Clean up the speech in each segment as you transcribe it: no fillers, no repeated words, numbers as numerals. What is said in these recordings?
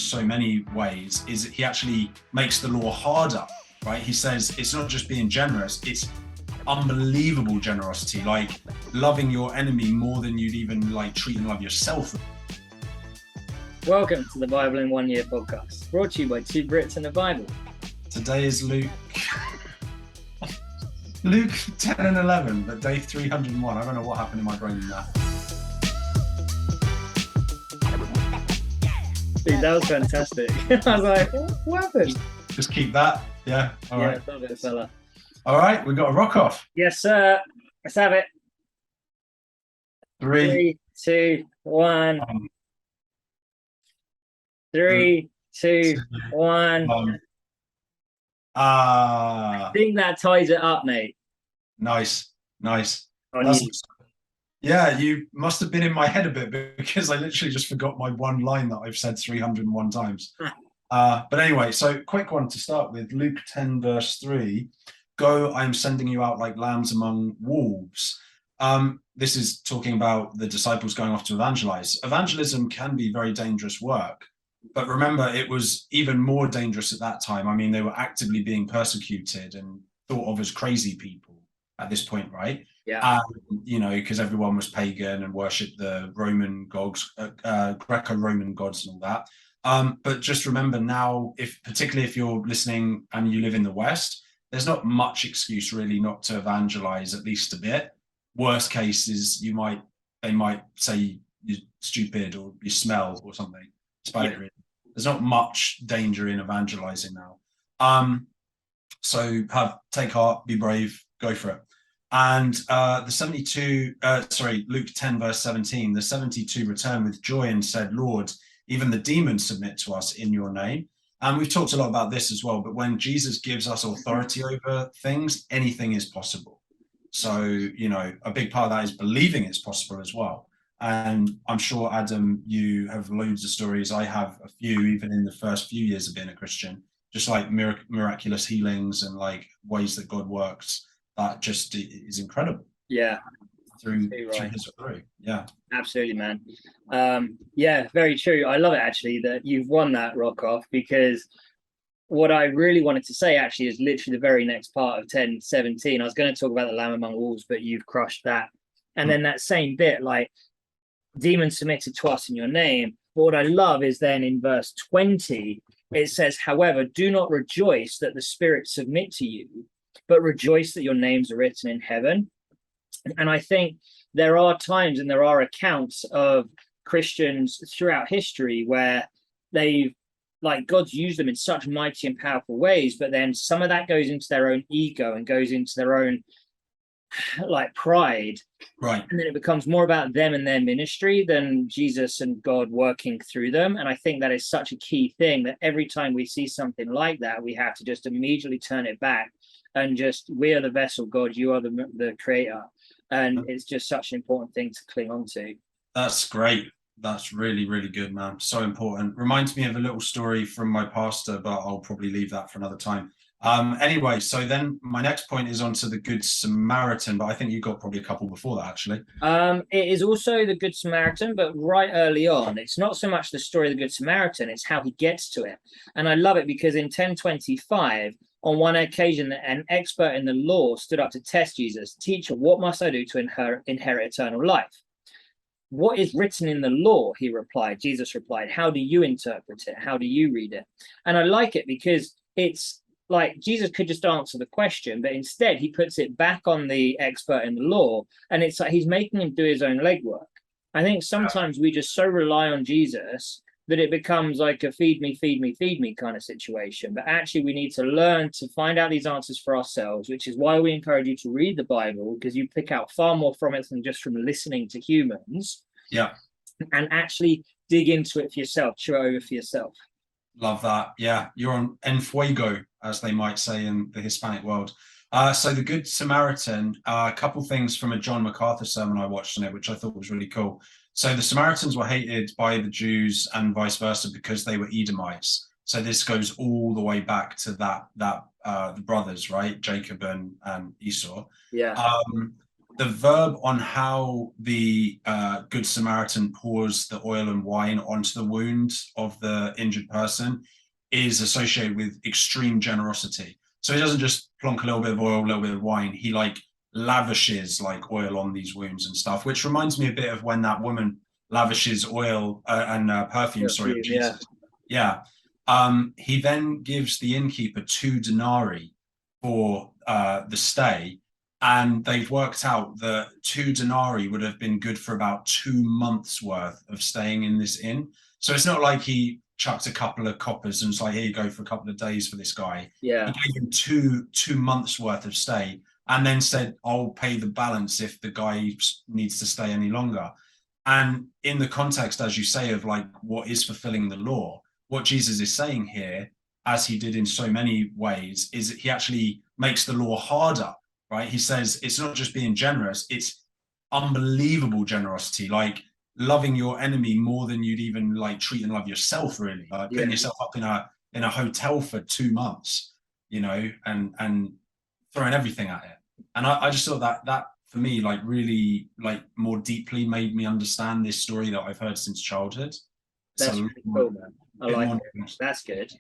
so many ways is he actually makes the law harder, right? He says it's not just being generous, it's unbelievable generosity, like loving your enemy more than you'd even like treat and love yourself. Welcome to the Bible in 1 Year podcast, brought to you by two Brits and aBible. Today is Luke 10 and 11, but day 301. I don't know what happened in my brain in that. Dude, that was fantastic. I was like, what happened? Just keep that. Yeah. All right. Love it, fella. All right. We've got a rock off. Yes, sir. Let's have it. 3, 2, 1. 3, 2, 1. I think that ties it up, mate. Nice. On you. Yeah, you must have been in my head a bit because I literally just forgot my one line that I've said 301 times. But anyway, so quick one to start with. Luke 10 verse 3. Go, I am sending you out like lambs among wolves. This is talking about the disciples going off to evangelize. Evangelism can be very dangerous work. But remember, it was even more dangerous at that time. I mean, they were actively being persecuted and thought of as crazy people at this point, right? Yeah. You know, because everyone was pagan and worshipped the Roman gods, Greco-Roman gods and all that. But just remember now, particularly if you're listening and you live in the West, there's not much excuse really not to evangelize, at least a bit. Worst case is they might say you're stupid or you smell or something. Despite it, really. There's not much danger in evangelizing now. So take heart, be brave, go for it. And Luke 10 verse 17, the 72 returned with joy and said, Lord, even the demons submit to us in your name. And we've talked a lot about this as well, but when Jesus gives us authority over things, anything is possible. So, you know, a big part of that is believing it's possible as well. And I'm sure, Adam, you have loads of stories. I have a few, even in the first few years of being a Christian, just like miraculous healings and like ways that God works. That just is incredible. Yeah. Through right. history. Yeah. Absolutely, man. Yeah, very true. I love it actually that you've won that rock off, because what I really wanted to say actually is literally the very next part of 10:17. I was going to talk about the lamb among wolves, but you've crushed that. And then that same bit, like demons submitted to us in your name. But what I love is then in verse 20, it says, however, do not rejoice that the spirits submit to you, but rejoice that your names are written in heaven. And I think there are times and there are accounts of Christians throughout history where God's used them in such mighty and powerful ways, but then some of that goes into their own ego and goes into their own like pride. Right. And then it becomes more about them and their ministry than Jesus and God working through them. And I think that is such a key thing, that every time we see something like that, we have to just immediately turn it back and just, we are the vessel, God, you are the creator. And it's just such an important thing to cling on to. That's great. That's really, really good, man. So important. Reminds me of a little story from my pastor, but I'll probably leave that for another time. Anyway, so then my next point is onto the Good Samaritan, but I think you got probably a couple before that, actually. It is also the Good Samaritan, but right early on, it's not so much the story of the Good Samaritan, it's how he gets to it. And I love it because in 10:25, on one occasion, an expert in the law stood up to test Jesus. Teacher, what must I do to inherit eternal life? What is written in the law? He replied. Jesus replied, how do you interpret it? How do you read it? And I like it because it's like Jesus could just answer the question, but instead he puts it back on the expert in the law. And it's like he's making him do his own legwork. I think sometimes we just so rely on Jesus that it becomes like a feed me kind of situation. But actually we need to learn to find out these answers for ourselves, which is why we encourage you to read the Bible, because you pick out far more from it than just from listening to humans. Yeah. And actually dig into it for yourself, chew it over for yourself. Love that. Yeah. You're on en fuego, as they might say in the Hispanic world. So the Good Samaritan, a couple things from a John MacArthur sermon I watched on it, which I thought was really cool. So the Samaritans were hated by the Jews and vice versa because they were Edomites. So this goes all the way back to the brothers, right? Jacob and Esau. Yeah. the verb on how the Good Samaritan pours the oil and wine onto the wound of the injured person is associated with extreme generosity. So he doesn't just plonk a little bit of oil, a little bit of wine. He like lavishes like oil on these wounds and stuff, which reminds me a bit of when that woman lavishes oil and perfume, sorry, of Jesus. Yeah. He then gives the innkeeper 2 denarii for the stay. And they've worked out that 2 denarii would have been good for about 2 months worth of staying in this inn. So it's not like he chucked a couple of coppers and was like, here you go for a couple of days for this guy. Yeah. He gave him two months worth of stay and then said, I'll pay the balance if the guy needs to stay any longer. And in the context, as you say, of like what is fulfilling the law, what Jesus is saying here, as he did in so many ways, is that he actually makes the law harder. Right? He says it's not just being generous, it's unbelievable generosity, like loving your enemy more than you'd even like treat and love yourself, really. Like putting yourself up in a hotel for 2 months, you know, and throwing everything at it. And I just thought that for me, like really like more deeply made me understand this story that I've heard since childhood. That's really cool, man. I like it. That's good.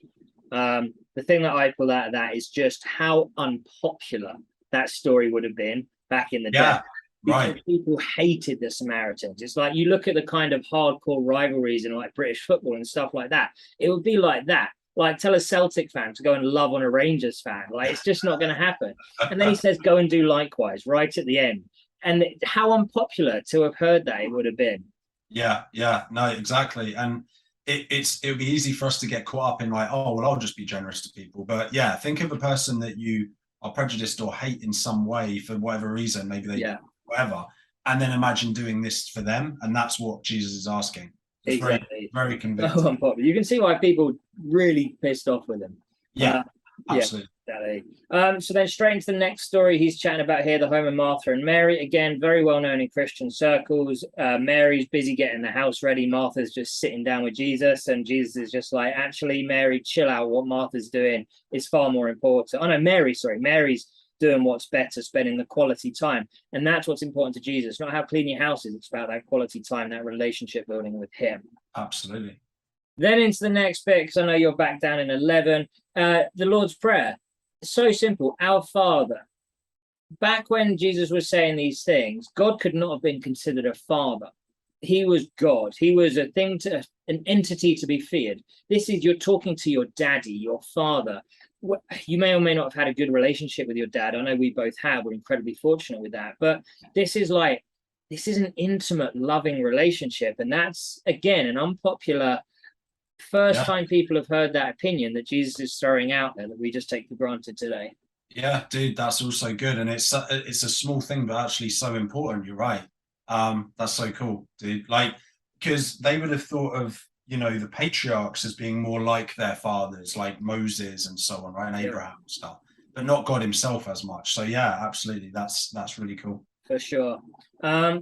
The thing that I pull out of that is just how unpopular that story would have been back in the day, because people hated the Samaritans. It's like you look at the kind of hardcore rivalries in like British football and stuff like that. It would be like that. Like tell a Celtic fan to go and love on a Rangers fan. Like it's just not going to happen. And then he says, go and do likewise right at the end. And how unpopular to have heard that it would have been. Yeah, no, exactly. And it would be easy for us to get caught up in like, oh, well, I'll just be generous to people. But yeah, think of a person that you are prejudiced or hate in some way for whatever reason, maybe they whatever, and then imagine doing this for them, and that's what Jesus is asking. It's exactly. very convicting. Oh, you can see why people really pissed off with him. Absolutely. So then straight into the next story he's chatting about here, the home of Martha and Mary. Again, very well known in Christian circles. Mary's busy getting the house ready. Martha's just sitting down with Jesus, and Jesus is just like, actually, Mary, chill out. What Martha's doing is far more important. Oh no, Mary's doing what's better, spending the quality time. And that's what's important to Jesus, not how clean your house is. It's about that quality time, that relationship building with him. Absolutely. Then into the next bit, because I know you're back down in 11, the Lord's Prayer. So simple. Our Father. Back when Jesus was saying these things, God could not have been considered a father. He was God. He was an entity to be feared. This is, you're talking to your daddy, your father. You may or may not have had a good relationship with your dad. I know we both have. We're incredibly fortunate with that. But this is an intimate, loving relationship. And that's, again, an unpopular first time people have heard that opinion that Jesus is throwing out there that we just take for granted today. Yeah, dude, that's also good. And it's a small thing, but actually so important. You're right. That's so cool, dude. Like, because they would have thought of, you know, the patriarchs as being more like their fathers, like Moses and so on, right? And Abraham and stuff, but not God himself as much. So yeah, absolutely. That's really cool. For sure.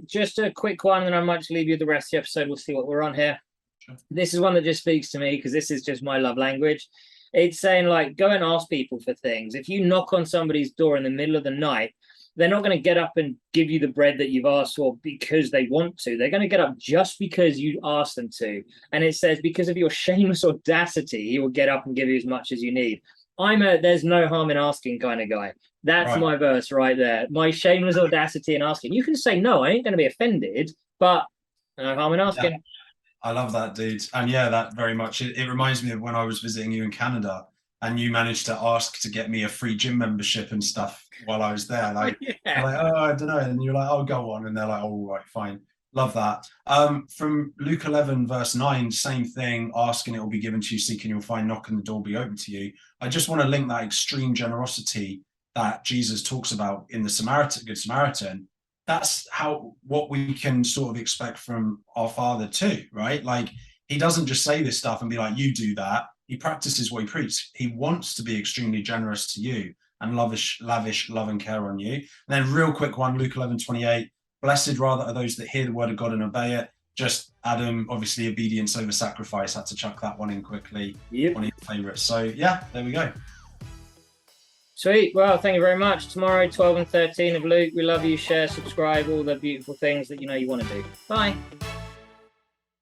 Just a quick one, and I might just leave you the rest of the episode. We'll see what we're on here. Sure. This is one that just speaks to me because this is just my love language. It's saying, like, go and ask people for things. If you knock on somebody's door in the middle of the night, they're not going to get up and give you the bread that you've asked for because they want to. They're going to get up just because you asked them to. And it says, because of your shameless audacity, he will get up and give you as much as you need. I'm a there's no harm in asking kind of guy. That's my verse right there. My shameless audacity in asking. You can say, no, I ain't going to be offended, but no harm in asking. Yeah. I love that, dude. And yeah, that very much. It reminds me of when I was visiting you in Canada and you managed to ask to get me a free gym membership and stuff while I was there. Like, like, oh, I don't know. And you're like, oh, go on. And they're like, oh, right, fine. Love that. From Luke 11, verse 9, same thing. Ask and it will be given to you. Seek and you'll find. Knock and the door will be open to you. I just want to link that extreme generosity that Jesus talks about in the Good Samaritan. That's what we can sort of expect from our Father too, right? Like, he doesn't just say this stuff and be like, you do that. He practices what he preaches. He wants to be extremely generous to you and lavish love and care on you. And then real quick one, Luke 11:28, blessed rather are those that hear the word of God and obey it. Just Adam, obviously obedience over sacrifice. Had to chuck that one in quickly. One of your favorites. So yeah, there we go. Sweet. Well, thank you very much. Tomorrow, 12 and 13 of Luke. We love you. Share, subscribe, all the beautiful things that you know you want to do. Bye.